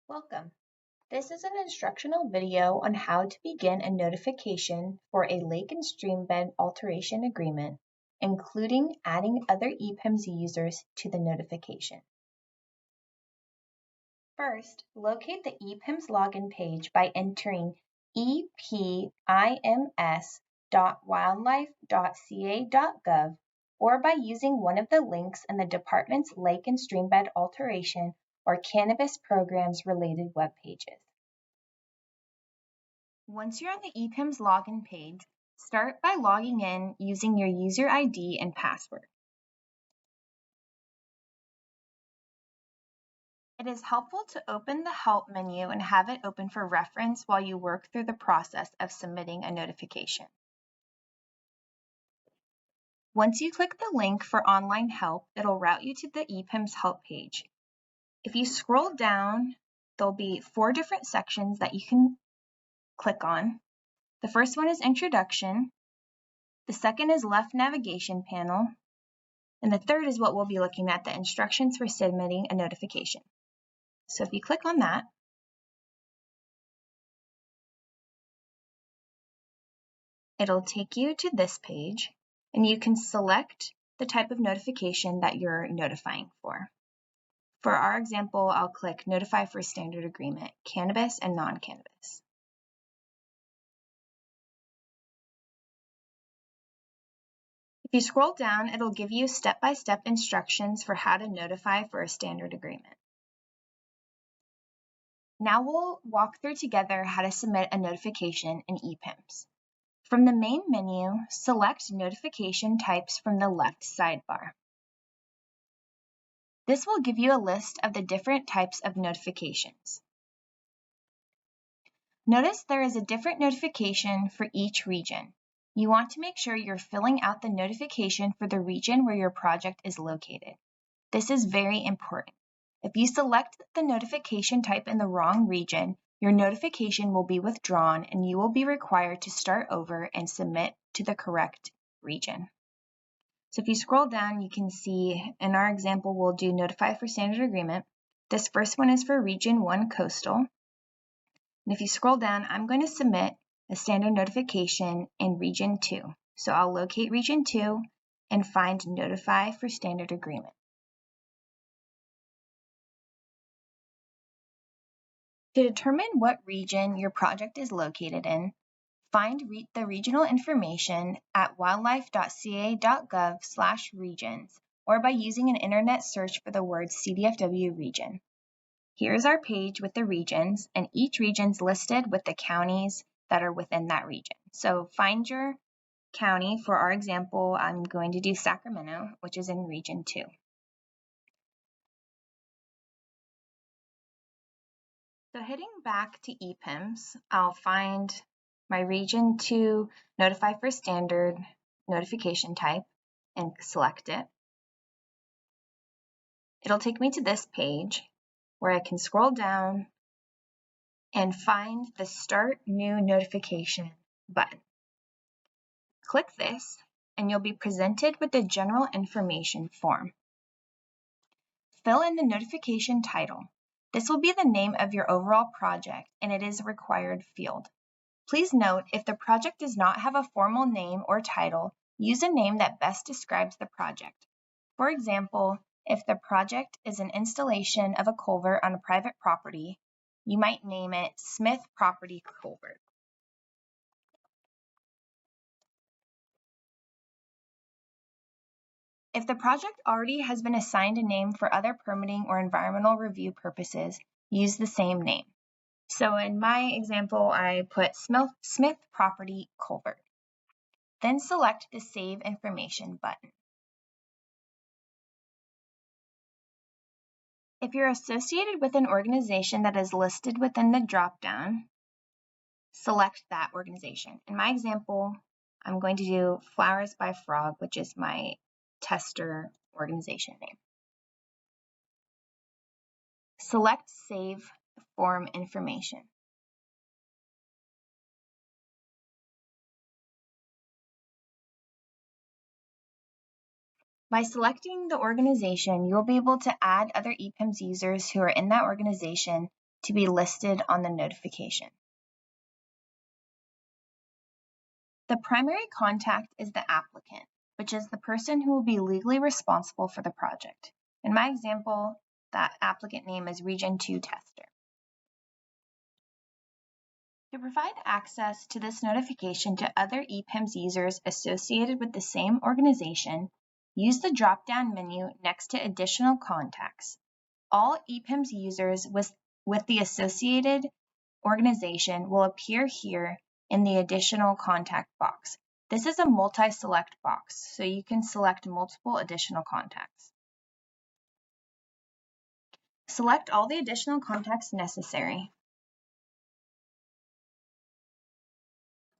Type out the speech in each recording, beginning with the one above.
Welcome. This is an instructional video on how to begin a notification for a lake and stream bed alteration agreement, including adding other EPIMS users to the notification. First, locate the EPIMS login page by entering epims.wildlife.ca.gov or by using one of the links in the department's lake and stream bed alteration or cannabis programs related web pages. Once you're on the EPIMS login page, start by logging in using your user ID and password. It is helpful to open the Help menu and have it open for reference while you work through the process of submitting a notification. Once you click the link for online help, it'll route you to the EPIMS help page. If you scroll down, there'll be 4 different sections that you can click on. The first one is Introduction. The second is Left Navigation Panel. And the third is what we'll be looking at, the instructions for submitting a notification. So if you click on that, it'll take you to this page, and you can select the type of notification that you're notifying for. For our example, I'll click Notify for Standard Agreement, Cannabis and Non-Cannabis. If you scroll down, it'll give you step-by-step instructions for how to notify for a standard agreement. Now we'll walk through together how to submit a notification in EPIMS. From the main menu, select Notification Types from the left sidebar. This will give you a list of the different types of notifications. Notice there is a different notification for each region. You want to make sure you're filling out the notification for the region where your project is located. This is very important. If you select the notification type in the wrong region, your notification will be withdrawn and you will be required to start over and submit to the correct region. So if you scroll down, you can see in our example, we'll do Notify for Standard Agreement. This first one is for Region 1 Coastal. And if you scroll down, I'm going to submit a standard notification in Region 2. So I'll locate Region 2 and find Notify for Standard Agreement. To determine what region your project is located in, find the regional information at wildlife.ca.gov/regions or by using an internet search for the word CDFW region. Here's our page with the regions, and each region's listed with the counties that are within that region. So find your county. For our example, I'm going to do Sacramento, which is in Region 2. So heading back to EPIMS, I'll find my Region 2 Notify for Standard notification type and select it. It'll take me to this page where I can scroll down and find the Start New Notification button. Click this and you'll be presented with the General Information form. Fill in the notification title. This will be the name of your overall project and it is a required field. Please note, if the project does not have a formal name or title, use a name that best describes the project. For example, if the project is an installation of a culvert on a private property, you might name it Smith Property Culvert. If the project already has been assigned a name for other permitting or environmental review purposes, use the same name. So in my example, I put Smith Property Culvert. Then select the Save Information button. If you're associated with an organization that is listed within the dropdown, select that organization. In my example, I'm going to do Flowers by Frog, which is my tester organization name. Select Save Form Information. By selecting the organization, you'll be able to add other EPIMS users who are in that organization to be listed on the notification. The primary contact is the applicant, which is the person who will be legally responsible for the project. In my example, that applicant name is Region 2 Tester. To provide access to this notification to other EPIMS users associated with the same organization, use the drop-down menu next to Additional Contacts. All EPIMS users with the associated organization will appear here in the Additional Contact box. This is a multi-select box, so you can select multiple additional contacts. Select all the additional contacts necessary.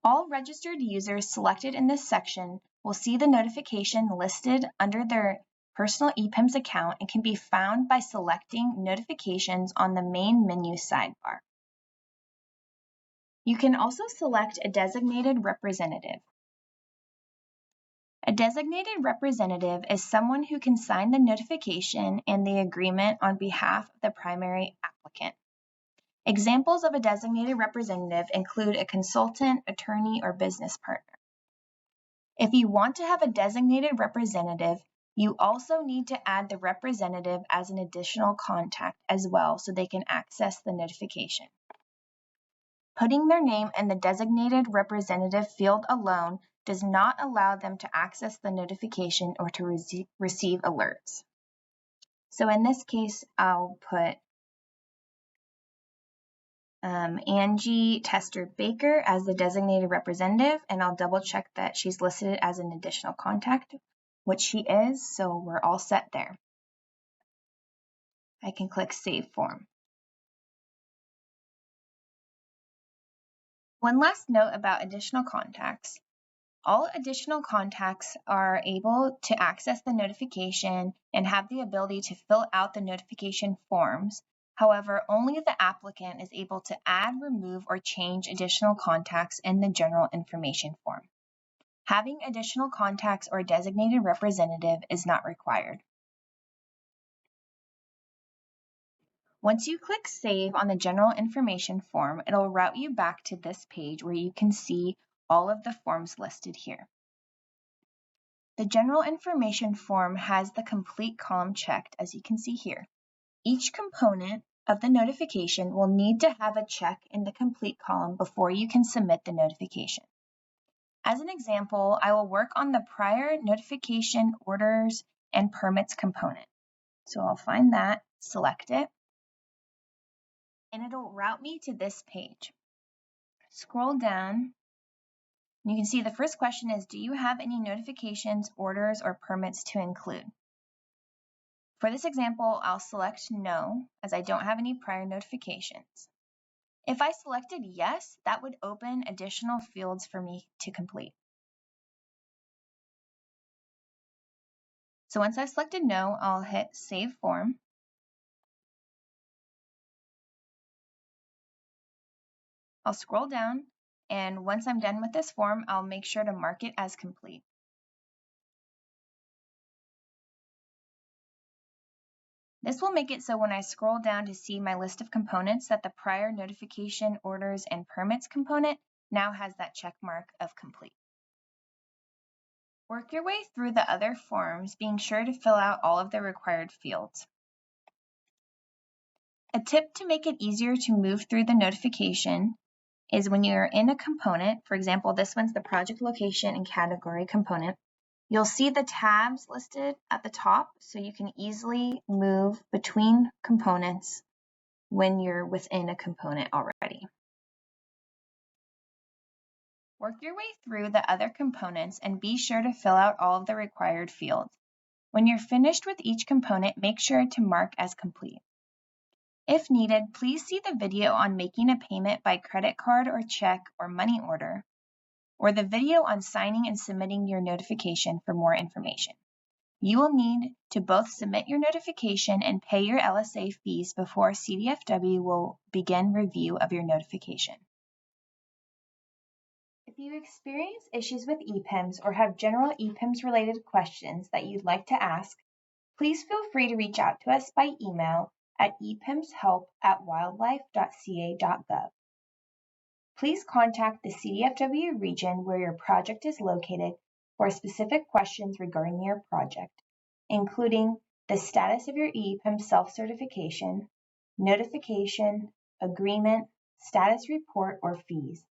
All registered users selected in this section will see the notification listed under their personal EPIMS account and can be found by selecting Notifications on the main menu sidebar. You can also select a designated representative. A designated representative is someone who can sign the notification and the agreement on behalf of the primary applicant. Examples of a designated representative include a consultant, attorney, or business partner. If you want to have a designated representative, you also need to add the representative as an additional contact as well so they can access the notification. Putting their name in the designated representative field alone does not allow them to access the notification or to receive alerts. So in this case, I'll put Angie Tester Baker as the designated representative, and I'll double check that she's listed as an additional contact, which she is, so we're all set there. I can click Save Form. One last note about additional contacts. All additional contacts are able to access the notification and have the ability to fill out the notification forms. However, only the applicant is able to add, remove, or change additional contacts in the general information form. Having additional contacts or designated representative is not required. Once you click Save on the general information form, it'll route you back to this page where you can see all of the forms listed here. The general information form has the complete column checked, as you can see here. Each component of the notification will need to have a check in the complete column before you can submit the notification. As an example, I will work on the prior notification orders and permits component. So I'll find that, select it, and it'll route me to this page. Scroll down. You can see the first question is, do you have any notifications, orders, or permits to include? For this example, I'll select no, as I don't have any prior notifications. If I selected yes, that would open additional fields for me to complete. So once I've selected no, I'll hit Save Form. I'll scroll down, and once I'm done with this form, I'll make sure to mark it as complete. This will make it so when I scroll down to see my list of components that the prior notification, orders, and permits component now has that check mark of complete. Work your way through the other forms, being sure to fill out all of the required fields. A tip to make it easier to move through the notification is when you're in a component, for example, this one's the project location and category component, you'll see the tabs listed at the top, so you can easily move between components when you're within a component already. Work your way through the other components and be sure to fill out all of the required fields. When you're finished with each component, make sure to mark as complete. If needed, please see the video on making a payment by credit card or check or money order, or the video on signing and submitting your notification for more information. You will need to both submit your notification and pay your LSA fees before CDFW will begin review of your notification. If you experience issues with EPIMS or have general EPIMS related questions that you'd like to ask, please feel free to reach out to us by email at epimshelp@wildlife.ca.gov. Please contact the CDFW region where your project is located for specific questions regarding your project, including the status of your EPIMS self-certification, notification, agreement, status report, or fees.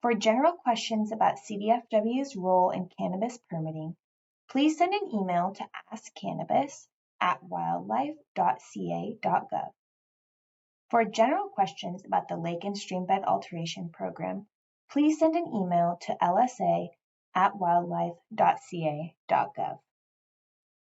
For general questions about CDFW's role in cannabis permitting, please send an email to askcannabis@wildlife.ca.gov. For general questions about the Lake and Streambed Alteration Program, please send an email to lsa@wildlife.ca.gov.